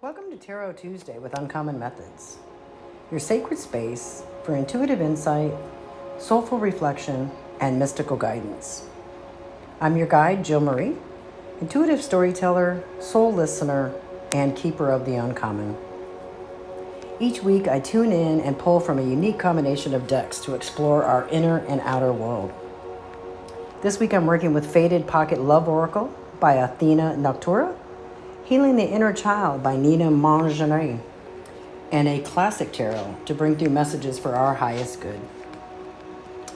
Welcome to Tarot Tuesday with Uncommon Methods, your sacred space for intuitive insight, soulful reflection, and mystical guidance. I'm your guide, Jill Marie, intuitive storyteller, soul listener, and keeper of the uncommon. Each week, I tune in and pull from a unique combination of decks to explore our inner and outer world. This week, I'm working with Faded Pocket Love Oracle by Athena Noctua, Healing the Inner Child by Mongendre, and a classic tarot to bring through messages for our highest good.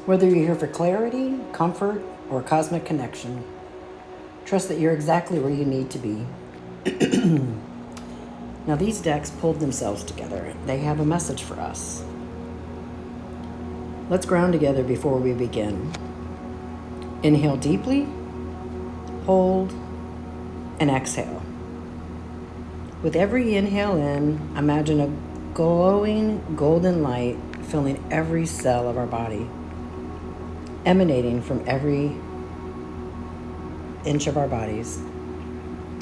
Whether you're here for clarity, comfort, or cosmic connection, trust that you're exactly where you need to be. Now, these decks pulled themselves together. They have a message for us. Let's ground together before we begin. Inhale deeply, hold, and exhale. With every inhale in, imagine a glowing golden light filling every cell of our body, emanating from every inch of our bodies.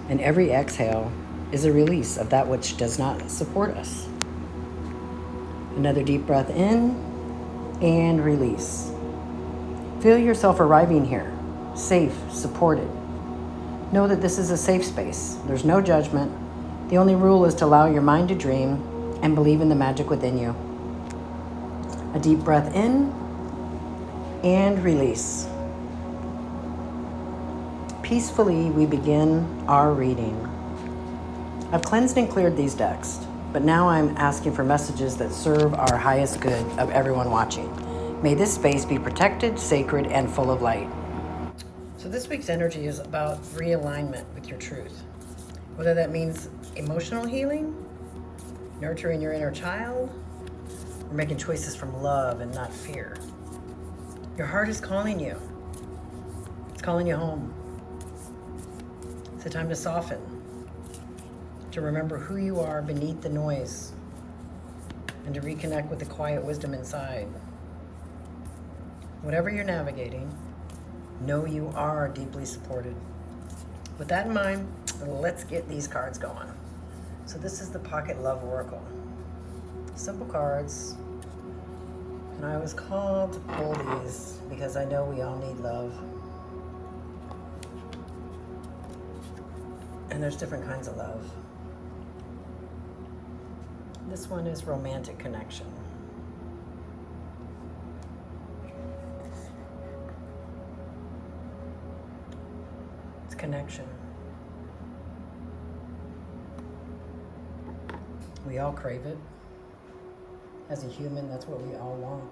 And every exhale is a release of that which does not support us. Another deep breath in and release. Feel yourself arriving here, safe, supported. Know that this is a safe space. There's no judgment. The only rule is to allow your mind to dream and believe in the magic within you. A deep breath in and release. Peacefully, we begin our reading. I've cleansed and cleared these decks, but now I'm asking for messages that serve our highest good of everyone watching. May this space be protected, sacred, and full of light. So this week's energy is about realignment with your truth. Whether that means emotional healing, nurturing your inner child, or making choices from love and not fear. Your heart is calling you. It's calling you home. It's a time to soften, to remember who you are beneath the noise, and to reconnect with the quiet wisdom inside. Whatever you're navigating, know you are deeply supported. With that in mind, let's get these cards going. So this is the Pocket Love Oracle. Simple cards. And I was called to pull these because I know we all need love. And there's different kinds of love. This one is romantic connection. It's connection. We all crave it. As a human, that's what we all want.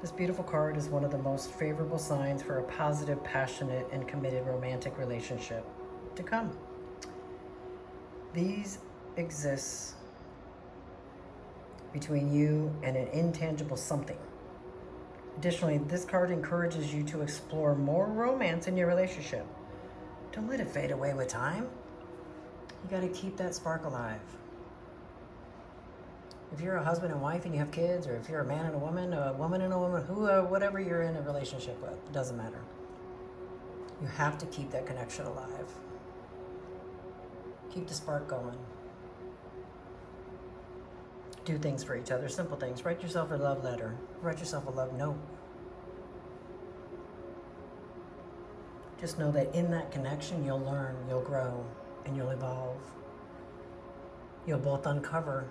This beautiful card is one of the most favorable signs for a positive, passionate, and committed romantic relationship to come. These exist between you and an intangible something. Additionally, this card encourages you to explore more romance in your relationship. Don't let it fade away with time. You got to keep that spark alive. If you're a husband and wife and you have kids, or if you're a man and a woman and a woman, whatever you're in a relationship with, it doesn't matter. You have to keep that connection alive. Keep the spark going. Do things for each other, simple things. Write yourself a love letter. Write yourself a love note. Just know that in that connection, you'll learn, you'll grow, and you'll evolve. You'll both uncover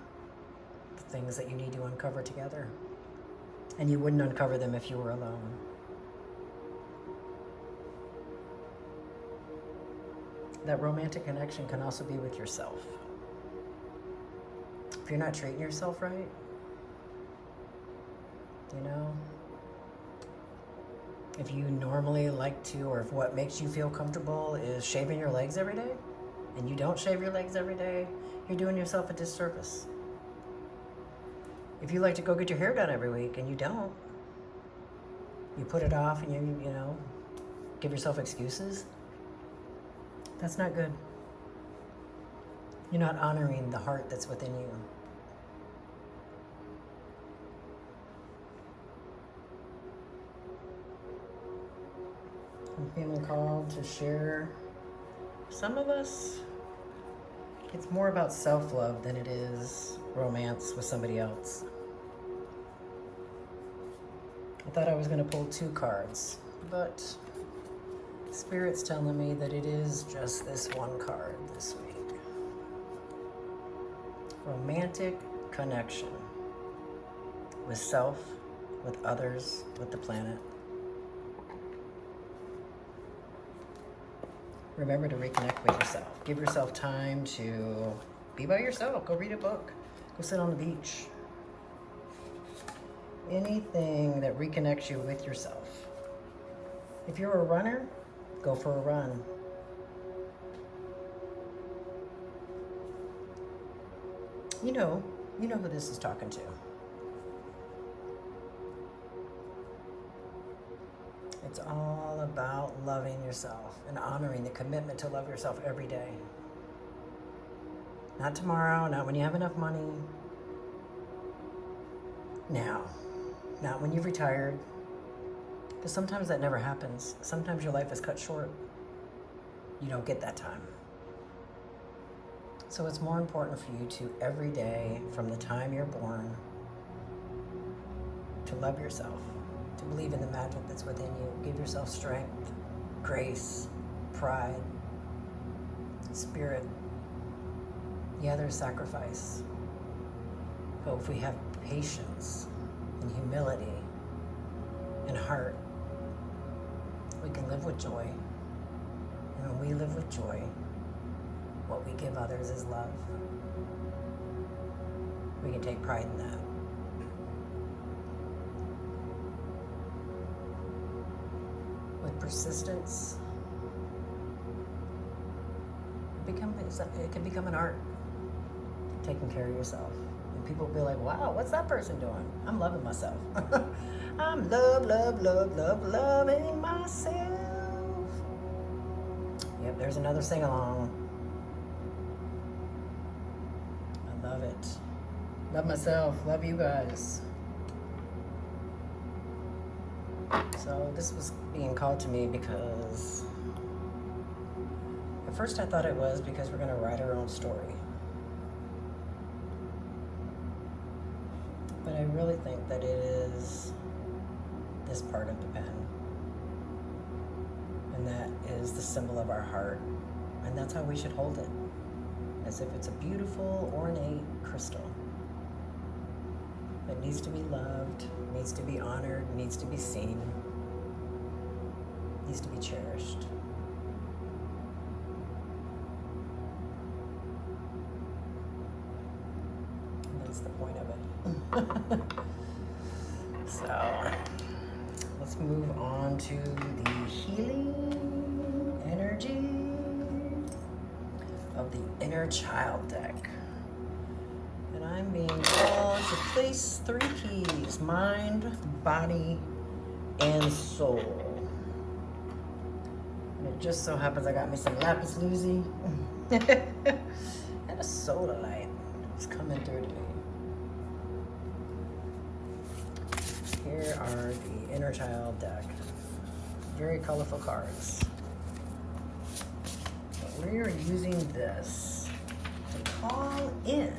the things that you need to uncover together. And you wouldn't uncover them if you were alone. That romantic connection can also be with yourself. If you're not treating yourself right, if you normally like to, or if what makes you feel comfortable is shaving your legs every day, and you don't shave your legs every day, you're doing yourself a disservice. If you like to go get your hair done every week and you don't, you put it off and you give yourself excuses, that's not good. You're not honoring the heart that's within you. I'm feeling called to share some of us, it's more about self-love than it is romance with somebody else. I thought I was going to pull 2 cards, but Spirit's telling me that it is just this one card this week. Romantic connection with self, with others, with the planet. Remember to reconnect with yourself. Give yourself time to be by yourself. Go read a book. Go sit on the beach. Anything that reconnects you with yourself. If you're a runner, go for a run. You know who this is talking to. It's all about loving yourself and honoring the commitment to love yourself every day. Not tomorrow, not when you have enough money. Now, not when you've retired. Because sometimes that never happens. Sometimes your life is cut short. You don't get that time. So it's more important for you to, every day, from the time you're born, to love yourself, to believe in the magic that's within you. Give yourself strength, grace, pride, spirit. Yeah, there's sacrifice. But if we have patience and humility and heart, we can live with joy. And when we live with joy, what we give others is love. We can take pride in that. With persistence, it can become an art, taking care of yourself. And people will be like, wow, what's that person doing? I'm loving myself. I'm loving myself. Yep, there's another sing-along. I love it. Love myself, love you guys. So this was being called to me because at first I thought it was because we're going to write our own story. But I really think that it is this part of the pen. And that is the symbol of our heart. And that's how we should hold it. As if it's a beautiful, ornate crystal. It needs to be loved, needs to be honored, needs to be seen, needs to be cherished. And that's the point of it. So, let's move on to the healing energy of the inner child deck. And I'm being called to place 3 keys: mind, body, and soul. And it just so happens I got me some lapis lazuli and a soda light. It's coming through to me. Here are the inner child deck. Very colorful cards. But we are using this to call in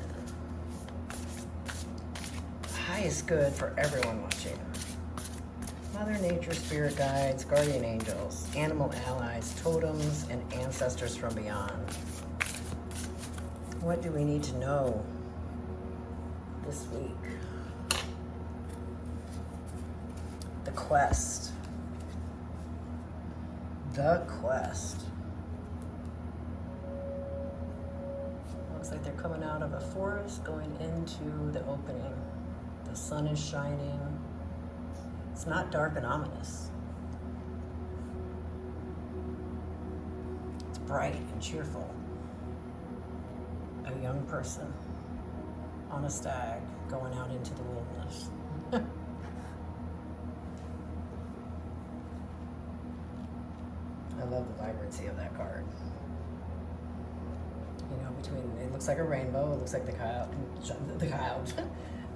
highest good for everyone watching. Mother Nature, spirit guides, guardian angels, animal allies, totems, and ancestors from beyond. What do we need to know this week? The quest. The quest. Looks like they're coming out of a forest going into the opening. The sun is shining. It's not dark and ominous. It's bright and cheerful. A young person on a stag going out into the wilderness. I love the vibrancy of that card. You know, it looks like a rainbow, it looks like the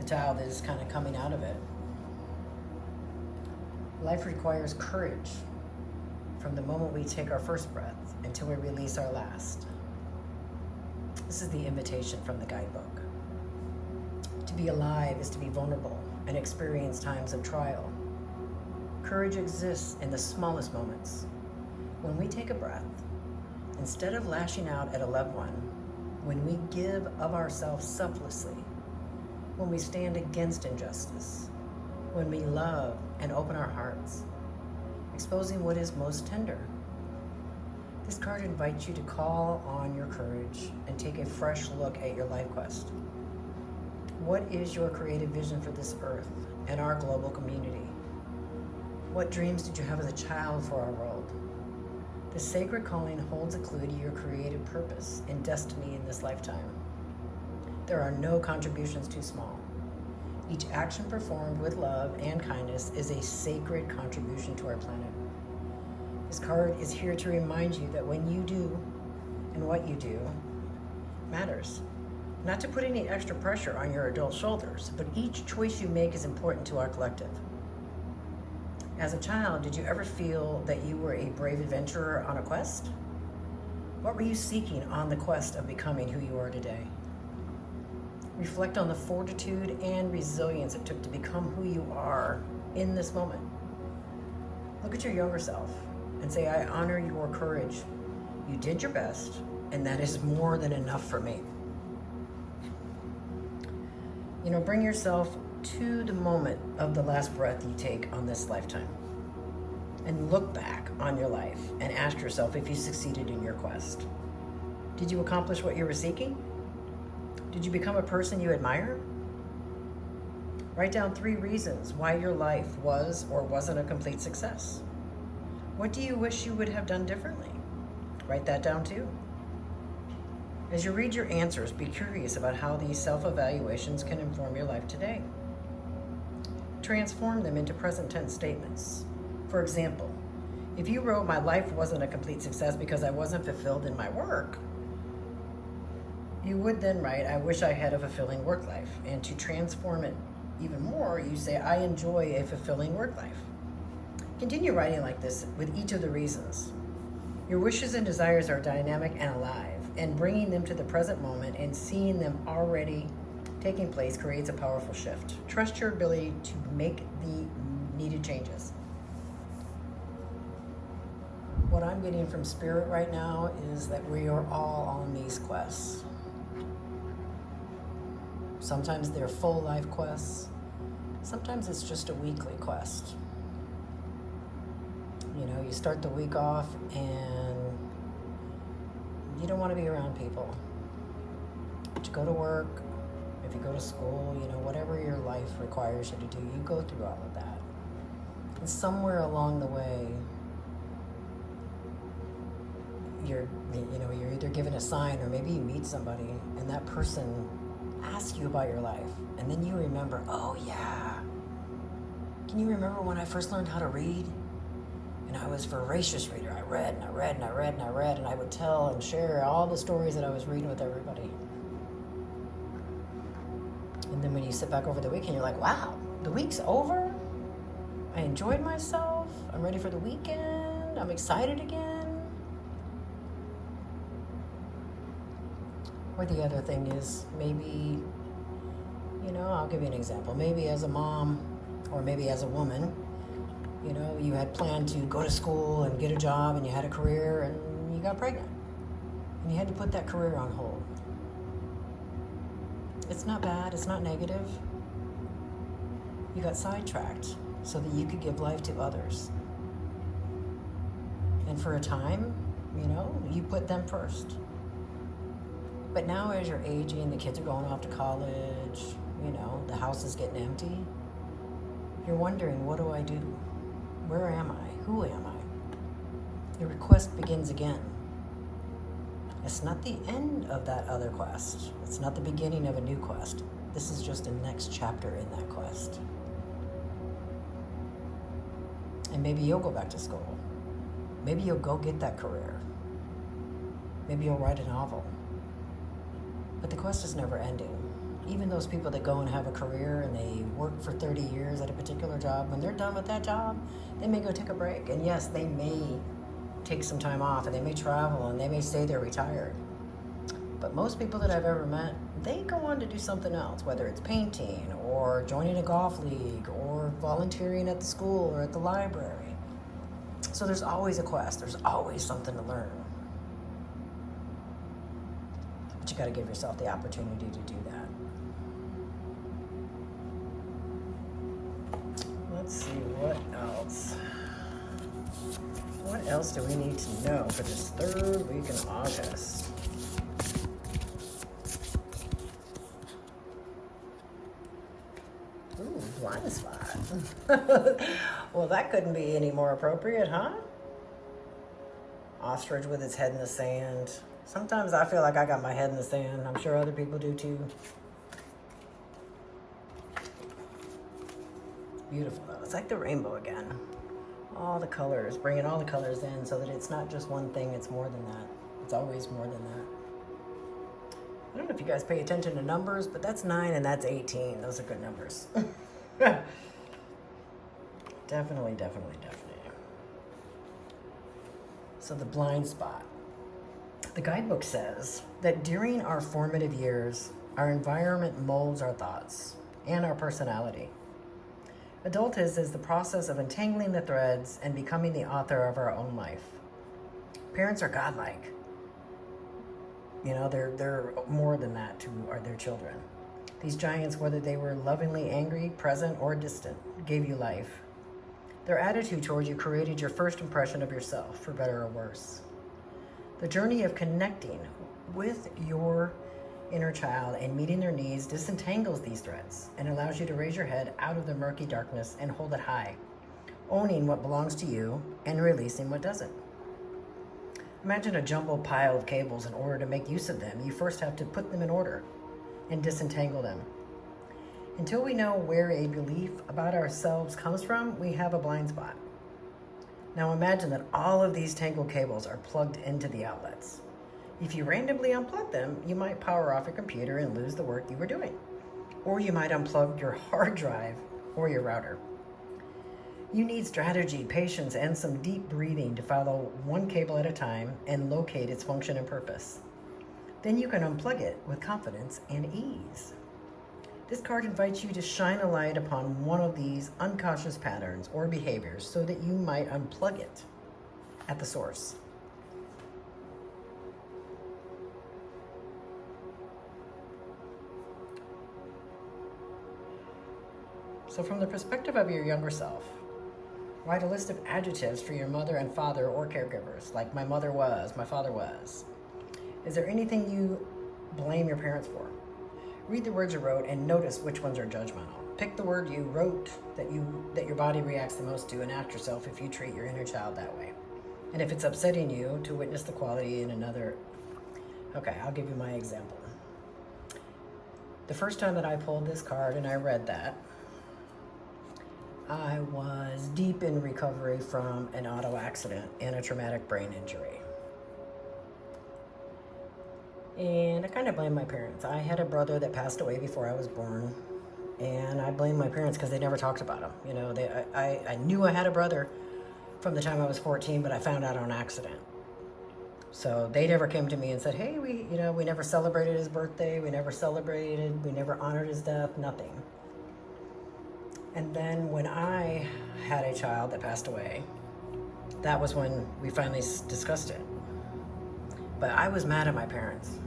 child is kind of coming out of it. Life requires courage from the moment we take our first breath until we release our last. This is the invitation from the guidebook. To be alive is to be vulnerable and experience times of trial. Courage exists in the smallest moments. When we take a breath, instead of lashing out at a loved one, when we give of ourselves selflessly, when we stand against injustice, when we love and open our hearts, exposing what is most tender. This card invites you to call on your courage and take a fresh look at your life quest. What is your creative vision for this earth and our global community? What dreams did you have as a child for our world? The sacred calling holds a clue to your creative purpose and destiny in this lifetime. There are no contributions too small. Each action performed with love and kindness is a sacred contribution to our planet. This card is here to remind you that when you do and what you do matters. Not to put any extra pressure on your adult shoulders, but each choice you make is important to our collective. As a child, did you ever feel that you were a brave adventurer on a quest? What were you seeking on the quest of becoming who you are today? Reflect on the fortitude and resilience it took to become who you are in this moment. Look at your younger self and say, I honor your courage. You did your best, and that is more than enough for me. Bring yourself to the moment of the last breath you take on this lifetime. And look back on your life and ask yourself if you succeeded in your quest. Did you accomplish what you were seeking? Did you become a person you admire? Write down 3 reasons why your life was or wasn't a complete success. What do you wish you would have done differently? Write that down too. As you read your answers, be curious about how these self-evaluations can inform your life today. Transform them into present tense statements. For example, if you wrote, my life wasn't a complete success because I wasn't fulfilled in my work, you would then write, I wish I had a fulfilling work life. And to transform it even more, you say, I enjoy a fulfilling work life. Continue writing like this with each of the reasons. Your wishes and desires are dynamic and alive, and bringing them to the present moment and seeing them already taking place creates a powerful shift. Trust your ability to make the needed changes. What I'm getting from Spirit right now is that we are all on these quests. Sometimes they're full life quests. Sometimes it's just a weekly quest. You start the week off and you don't want to be around people. But you go to work, if you go to school, whatever your life requires you to do, you go through all of that. And somewhere along the way, you're either given a sign or maybe you meet somebody and that person asks you about your life. And then you remember, oh yeah, can you remember when I first learned how to read? And I was a voracious reader. I read and I read and I read and I read, and I would tell and share all the stories that I was reading with everybody. And then when you sit back over the weekend, you're like, wow, the week's over. I enjoyed myself. I'm ready for the weekend. I'm excited again. Or the other thing is maybe, I'll give you an example. Maybe as a mom or maybe as a woman, you had planned to go to school and get a job and you had a career and you got pregnant. And you had to put that career on hold. It's not bad, it's not negative. You got sidetracked so that you could give life to others. And for a time, you put them first. But now as you're aging, the kids are going off to college, the house is getting empty. You're wondering, what do I do? Where am I? Who am I? Your quest begins again. It's not the end of that other quest. It's not the beginning of a new quest. This is just a next chapter in that quest. And maybe you'll go back to school. Maybe you'll go get that career. Maybe you'll write a novel. But the quest is never ending. Even those people that go and have a career and they work for 30 years at a particular job, when they're done with that job, they may go take a break. And yes, they may take some time off and they may travel and they may say they're retired. But most people that I've ever met, they go on to do something else, whether it's painting or joining a golf league or volunteering at the school or at the library. So there's always a quest. There's always something to learn. But you got to give yourself the opportunity to do that. Let's see, what else? What else do we need to know for this third week in August? Ooh, blind spot. Well, that couldn't be any more appropriate, huh? Ostrich with its head in the sand. Sometimes I feel like I got my head in the sand. I'm sure other people do too. Beautiful though. It's like the rainbow again. All the colors, bringing all the colors in so that it's not just one thing, it's more than that. It's always more than that. I don't know if you guys pay attention to numbers, but that's 9 and that's 18. Those are good numbers. Definitely, definitely, definitely. So the blind spot. The guidebook says that during our formative years, our environment molds our thoughts and our personality. Adulthood is the process of entangling the threads and becoming the author of our own life. Parents are godlike. You know, they're more than that to their children. These giants, whether they were lovingly angry, present, or distant, gave you life. Their attitude towards you created your first impression of yourself, for better or worse. The journey of connecting with your inner child and meeting their needs disentangles these threads and allows you to raise your head out of the murky darkness and hold it high, owning what belongs to you and releasing what doesn't. Imagine a jumbled pile of cables. In order to make use of them, you first have to put them in order and disentangle them. Until we know where a belief about ourselves comes from, we have a blind spot. Now imagine that all of these tangled cables are plugged into the outlets. If you randomly unplug them, you might power off your computer and lose the work you were doing. Or you might unplug your hard drive or your router. You need strategy, patience, and some deep breathing to follow one cable at a time and locate its function and purpose. Then you can unplug it with confidence and ease. This card invites you to shine a light upon one of these unconscious patterns or behaviors so that you might unplug it at the source. So from the perspective of your younger self, write a list of adjectives for your mother and father or caregivers, like my mother was, my father was. Is there anything you blame your parents for? Read the words you wrote and notice which ones are judgmental. Pick the word you wrote that your body reacts the most to and ask yourself if you treat your inner child that way. And if it's upsetting you to witness the quality in another. Okay, I'll give you my example. The first time that I pulled this card and I read that, I was deep in recovery from an auto accident and a traumatic brain injury. And I kind of blame my parents. I had a brother that passed away before I was born, and I blame my parents because they never talked about him. You know, I knew I had a brother from the time I was 14, but I found out on accident. So they never came to me and said, hey, we never celebrated his birthday, we never honored his death, nothing. And then when I had a child that passed away, that was when we finally discussed it. But I was mad at my parents.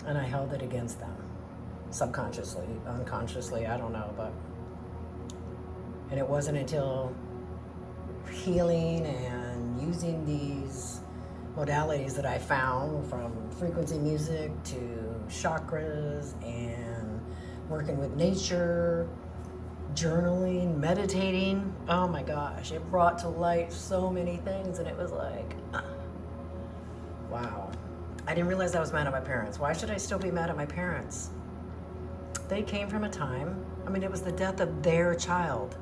And I held it against them. Subconsciously, unconsciously, I don't know. And it wasn't until healing and using these modalities that I found, from frequency music to chakras and working with nature, journaling, meditating. Oh my gosh, it brought to light so many things, and it was like, wow. I didn't realize I was mad at my parents. Why should I still be mad at my parents? They came from a time, it was the death of their child.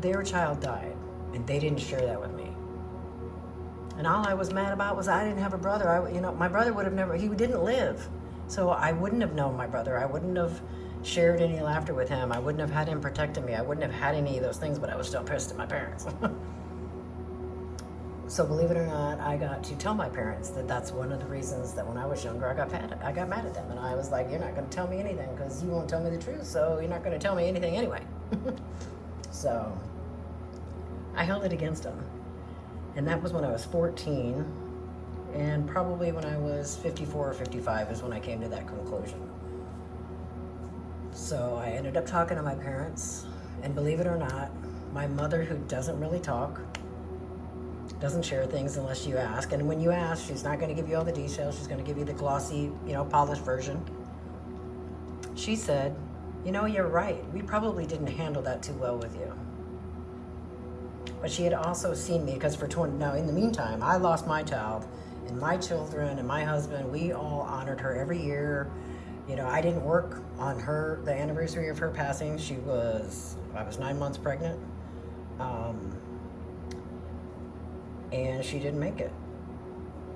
Their child died, and they didn't share that with me. And all I was mad about was I didn't have a brother. My brother would have never, he didn't live. So I wouldn't have known my brother. I wouldn't have shared any laughter with him. I wouldn't have had him protecting me. I wouldn't have had any of those things, but I was still pissed at my parents. So believe it or not, I got to tell my parents that that's one of the reasons that when I was younger, I got mad at them. And I was like, you're not going to tell me anything because you won't tell me the truth. So you're not going to tell me anything anyway. So I held it against them. And that was when I was 14. And probably when I was 54 or 55 is when I came to that conclusion. So I ended up talking to my parents. And believe it or not, my mother, who doesn't really talk, doesn't share things unless you ask. And when you ask, she's not going to give you all the details. She's going to give you the glossy, polished version. She said, you're right. We probably didn't handle that too well with you. But she had also seen me, because now in the meantime, I lost my child, and my children and my husband, we all honored her every year. I didn't work on the anniversary of her passing. I was 9 months pregnant. And she didn't make it.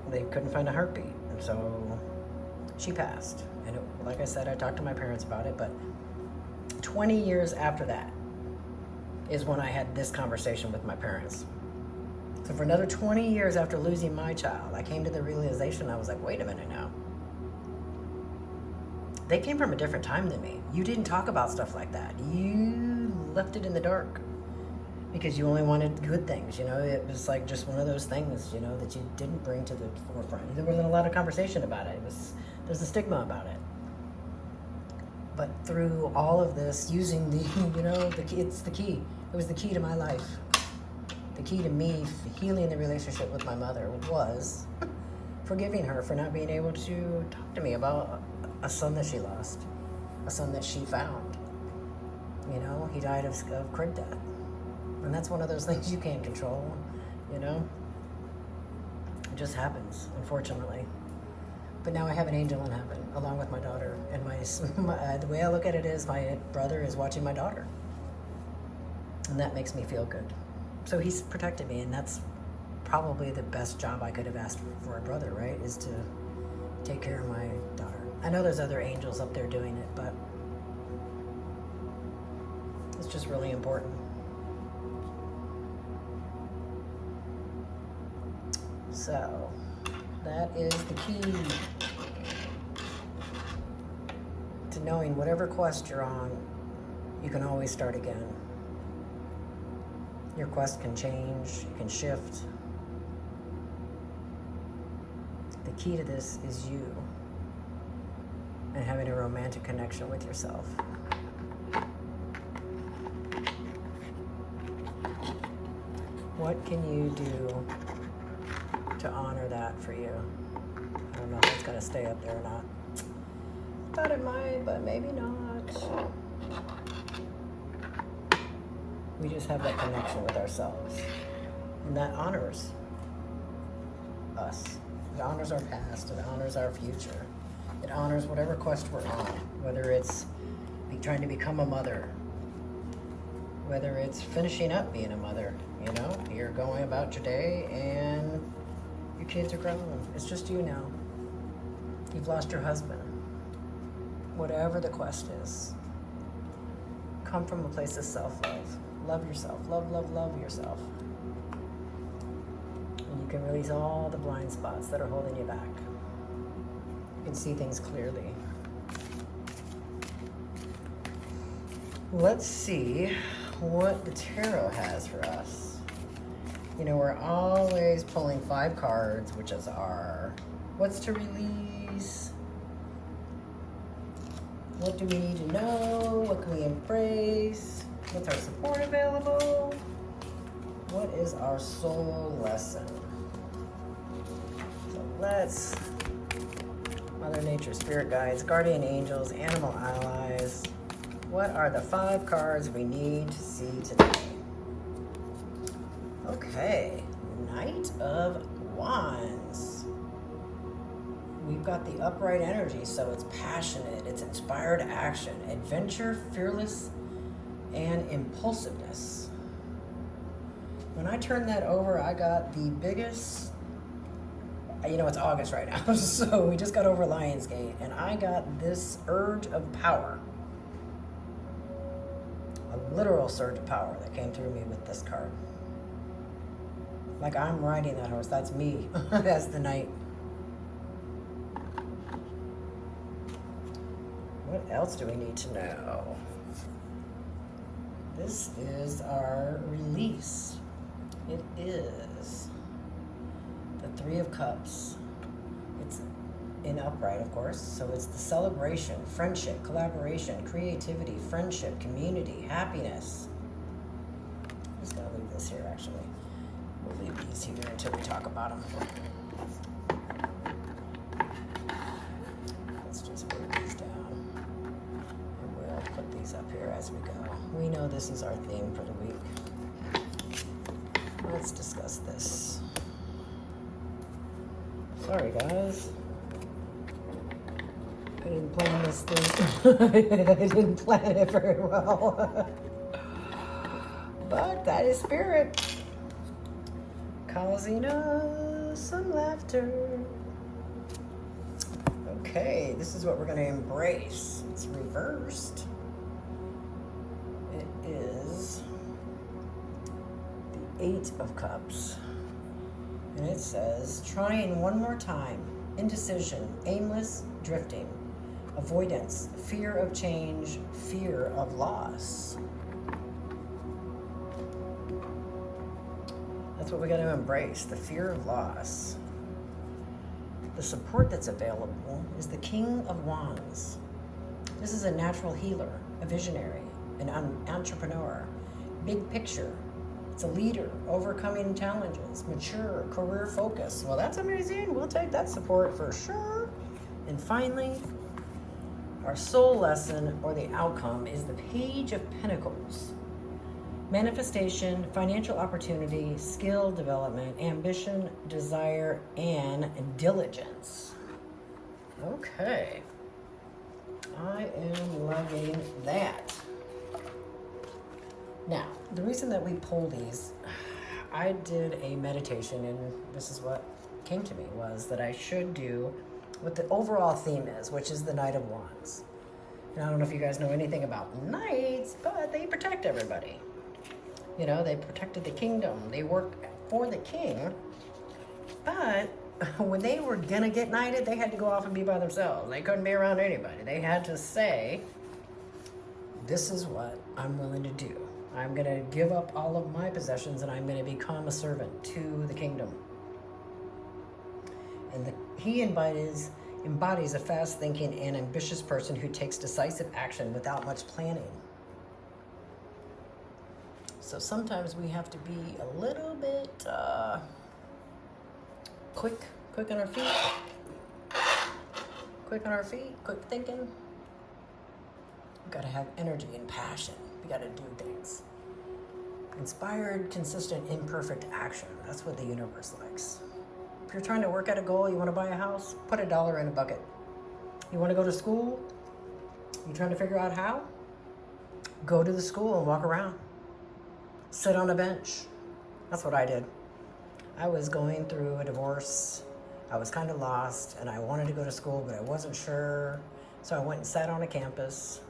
They couldn't find a heartbeat. And so she passed. And like I said, I talked to my parents about it, but 20 years after that is when I had this conversation with my parents. So for another 20 years after losing my child, I came to the realization, I was like, wait a minute now. They came from a different time than me. You didn't talk about stuff like that. You left it in the dark. Because you only wanted good things, it was like just one of those things, that you didn't bring to the forefront. There wasn't a lot of conversation about it. There's a stigma about it. But through all of this, using it's the key. It was the key to my life. The key to me healing the relationship with my mother was forgiving her for not being able to talk to me about a son that she lost, a son that she found. He died of crib death. And that's one of those things you can't control, It just happens, unfortunately. But now I have an angel in heaven, along with my daughter. And the way I look at it is my brother is watching my daughter. And that makes me feel good. So he's protected me, and that's probably the best job I could have asked for a brother, right? Is to take care of my daughter. I know there's other angels up there doing it, but it's just really important. So that is the key to knowing whatever quest you're on, you can always start again. Your quest can change, it can shift. The key to this is you and having a romantic connection with yourself. What can you do to honor that for you? I don't know if it's going to stay up there or not. Thought it might, but maybe not. We just have that connection with ourselves. And that honors us. It honors our past. It honors our future. It honors whatever quest we're on. Whether it's trying to become a mother. Whether it's finishing up being a mother. You're going about your day and your kids are grown. It's just you now. You've lost your husband. Whatever the quest is, come from a place of self-love. Love yourself. Love yourself. And you can release all the blind spots that are holding you back. You can see things clearly. Let's see what the tarot has for us. We're always pulling 5 cards, which is our what's to release, what do we need to know, what can we embrace, what's our support available, what is our soul lesson. So let's, Mother Nature, Spirit Guides, Guardian Angels, Animal Allies, what are the 5 cards we need to see today? Okay, Knight of Wands. We've got the upright energy, so it's passionate, it's inspired action, adventure, fearless, and impulsiveness. When I turned that over, I got the biggest, it's August right now, so we just got over Lionsgate, and I got this urge of power. A literal surge of power that came through me with this card. Like I'm riding that horse. That's me. That's the knight. What else do we need to know? This is our release. It is the Three of Cups. It's in upright, of course. So it's the celebration, friendship, collaboration, creativity, friendship, community, happiness. I'm just going to leave this here, actually. We'll leave these here until we talk about them. Let's just move these down. And we'll put these up here as we go. We know this is our theme for the week. Let's discuss this. Sorry, guys. I didn't plan this thing. I didn't plan it very well. But that is spirit causing us some laughter. Okay, this is what we're going to embrace. It's reversed. It is the Eight of Cups. And it says, trying one more time, indecision, aimless drifting, avoidance, fear of change, fear of loss. That's what we got to embrace, the fear of loss. The support that's available is the King of Wands. This is a natural healer, a visionary, an entrepreneur, big picture. It's a leader, overcoming challenges, mature, career focus. Well, that's amazing. We'll take that support for sure. And finally, our soul lesson or the outcome is the Page of Pentacles. Manifestation, financial opportunity, skill development, ambition, desire, and diligence. Okay. I am loving that. Now, the reason that we pull these, I did a meditation, and this is what came to me, was that I should do what the overall theme is, which is the Knight of Wands. And I don't know if you guys know anything about knights, but they protect everybody. You know, they protected the kingdom. They work for the king. But when they were gonna get knighted, they had to go off and be by themselves. They couldn't be around anybody. They had to say, this is what I'm willing to do. I'm gonna give up all of my possessions and I'm gonna become a servant to the kingdom. And he embodies a fast-thinking and ambitious person who takes decisive action without much planning. So sometimes we have to be a little bit quick on our feet. Quick on our feet, quick thinking. We've got to have energy and passion. We got to do things. Inspired, consistent, imperfect action. That's what the universe likes. If you're trying to work at a goal, you want to buy a house, put $1 in a bucket. You want to go to school? You trying to figure out how? Go to the school and walk around. Sit on a bench. That's what I did. I was going through a divorce. I was kind of lost and I wanted to go to school, but I wasn't sure. So I went and sat on a campus,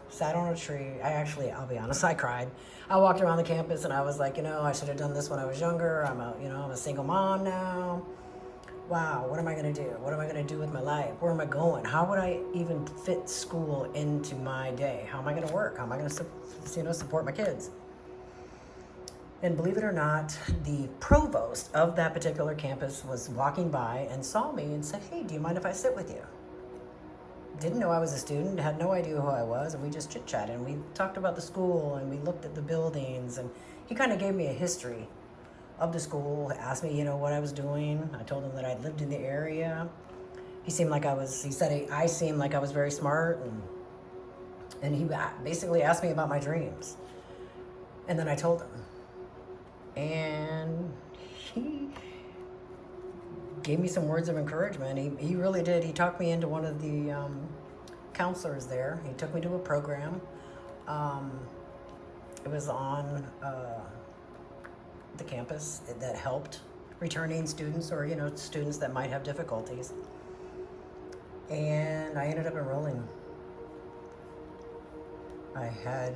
sat on a tree. I'll be honest, I cried. I walked around the campus and I was like, I should have done this when I was younger. I'm a single mom now. Wow, what am I gonna do? What am I gonna do with my life? Where am I going? How would I even fit school into my day? How am I gonna work? How am I gonna support my kids? And believe it or not, the provost of that particular campus was walking by and saw me and said, hey, do you mind if I sit with you? Didn't know I was a student, had no idea who I was, and we just chit-chatted. And we talked about the school, and we looked at the buildings, and he kind of gave me a history of the school, asked me, what I was doing. I told him that I lived in the area. He said I seemed like I was very smart, and he basically asked me about my dreams. And then I told him. And he gave me some words of encouragement. He really did. He talked me into one of the counselors there. He took me to a program. It was on the campus that helped returning students or, students that might have difficulties. And I ended up enrolling. I had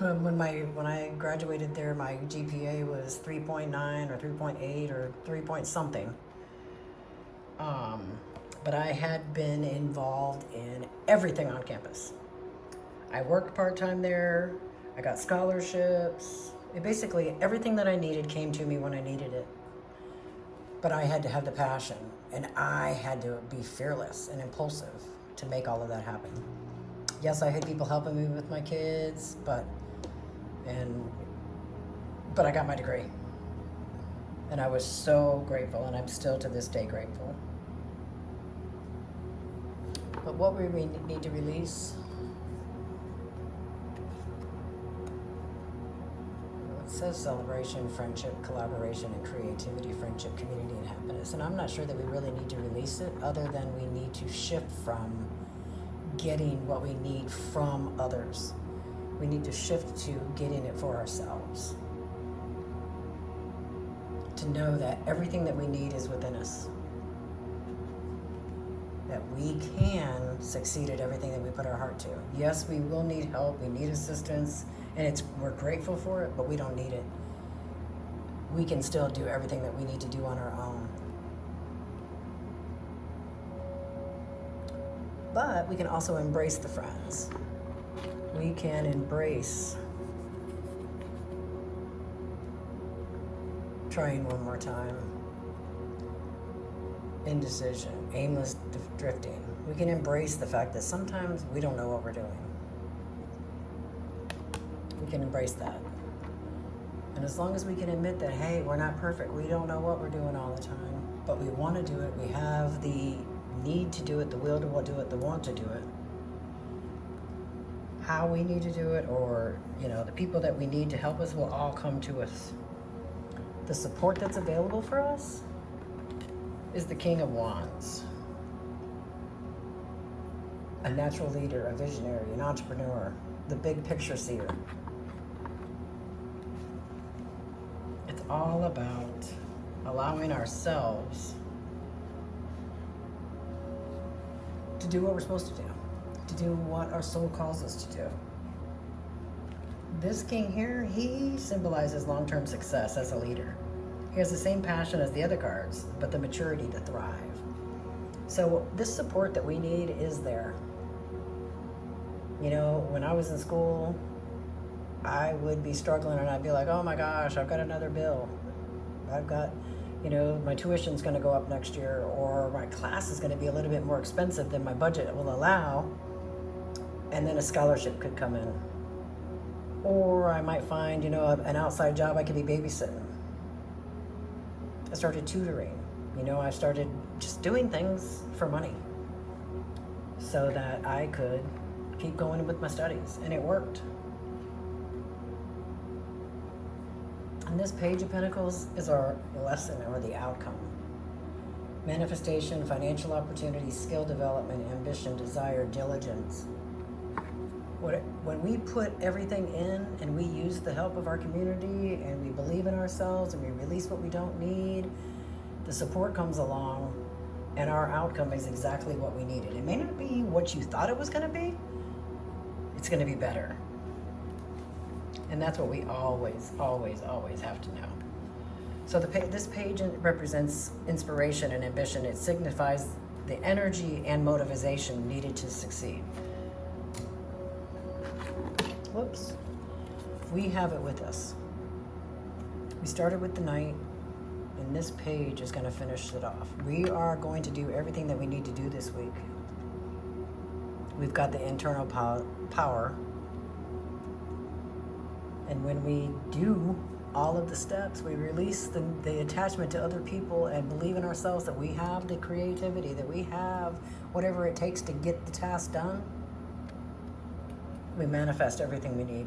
when I graduated there, my GPA was 3.9 or 3.8 or 3 point something. But I had been involved in everything on campus. I worked part-time there. I got scholarships. Basically, everything that I needed came to me when I needed it. But I had to have the passion, and I had to be fearless and impulsive to make all of that happen. Yes, I had people helping me with my kids, but I got my degree. And I was so grateful, and I'm still to this day grateful. But what we need to release, it says celebration, friendship, collaboration, and creativity, friendship, community, and happiness. And I'm not sure that we really need to release it, other than we need to shift from getting what we need from others. We need to shift to getting it for ourselves. To know that everything that we need is within us. That we can succeed at everything that we put our heart to. Yes, we will need help, we need assistance, and we're grateful for it, but we don't need it. We can still do everything that we need to do on our own. But we can also embrace the friends. We can embrace trying one more time. Indecision, aimless drifting. We can embrace the fact that sometimes we don't know what we're doing. We can embrace that. And as long as we can admit that, hey, we're not perfect, we don't know what we're doing all the time, but we want to do it, we have the need to do it, the will to do it, the want to do it. How we need to do it, or the people that we need to help us, will all come to us. The support that's available for us is the King of Wands. A natural leader, a visionary, an entrepreneur, the big picture seer. It's all about allowing ourselves to do what we're supposed to do what our soul calls us to do. This king here, he symbolizes long-term success as a leader. He has the same passion as the other cards, but the maturity to thrive. So this support that we need is there. When I was in school, I would be struggling, and I'd be like, oh my gosh, I've got another bill. I've got, my tuition's going to go up next year, or my class is going to be a little bit more expensive than my budget will allow, and then a scholarship could come in. Or I might find, an outside job I could be babysitting. I started tutoring. I started just doing things for money so that I could keep going with my studies, and it worked. And this Page of Pentacles is our lesson, or the outcome. Manifestation, financial opportunity, skill development, ambition, desire, diligence. When we put everything in, and we use the help of our community, and we believe in ourselves, and we release what we don't need, the support comes along, and our outcome is exactly what we needed. It may not be what you thought it was going to be. It's going to be better. And that's what we always, always, always have to know. So this page represents inspiration and ambition. It signifies the energy and motivation needed to succeed. Whoops. We have it with us. We started with the Knight, and this page is going to finish it off. We are going to do everything that we need to do this week. We've got the internal power. And when we do all of the steps, we release the attachment to other people and believe in ourselves that we have the creativity, that we have whatever it takes to get the task done. We manifest everything we need.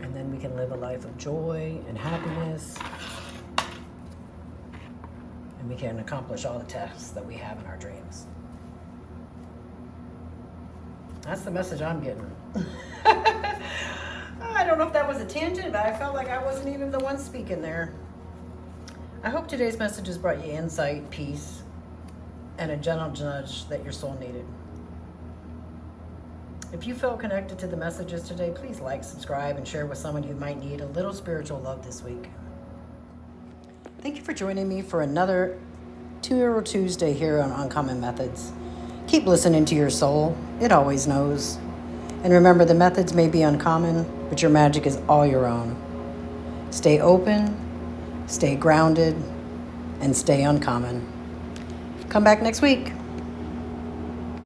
And then we can live a life of joy and happiness. And we can accomplish all the tasks that we have in our dreams. That's the message I'm getting. I don't know if that was a tangent, but I felt like I wasn't even the one speaking there. I hope today's message has brought you insight, peace, and a gentle nudge that your soul needed. If you felt connected to the messages today, please like, subscribe, and share with someone who might need a little spiritual love this week. Thank you for joining me for another Tarot Tuesday here on Uncommon Methods. Keep listening to your soul. It always knows. And remember, the methods may be uncommon, but your magic is all your own. Stay open, stay grounded, and stay uncommon. Come back next week.